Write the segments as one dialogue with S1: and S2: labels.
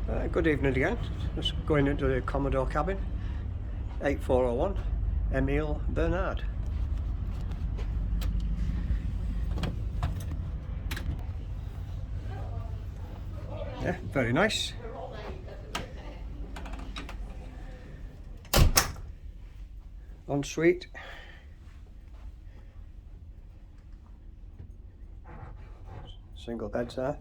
S1: Good evening again. Just going into the Commodore Cabin, 8401, Emile Bernard. Yeah, very nice. Ensuite. Single beds there.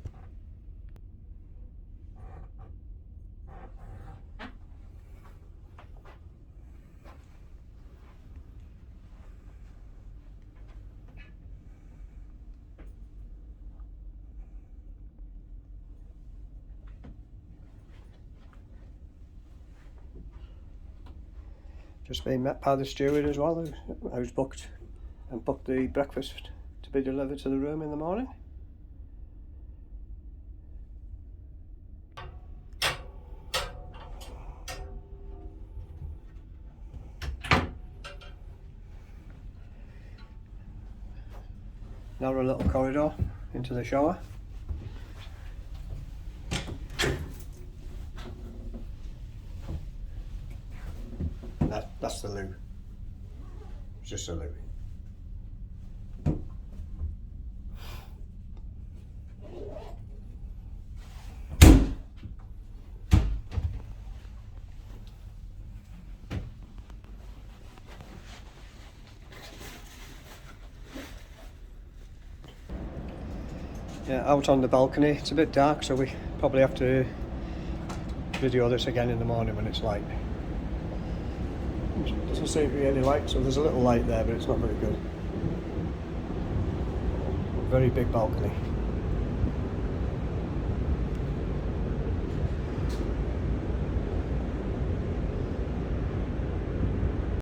S1: Just been met by the steward as well. I was booked the breakfast to be delivered to the room in the morning. Narrow little corridor into the shower. That's the loo. It's just a loo. Yeah, out on the balcony. It's a bit dark, so we probably have to video this again in the morning when it's light. It doesn't seem to be any light, so there's a little light there, but it's not very good. Very big balcony.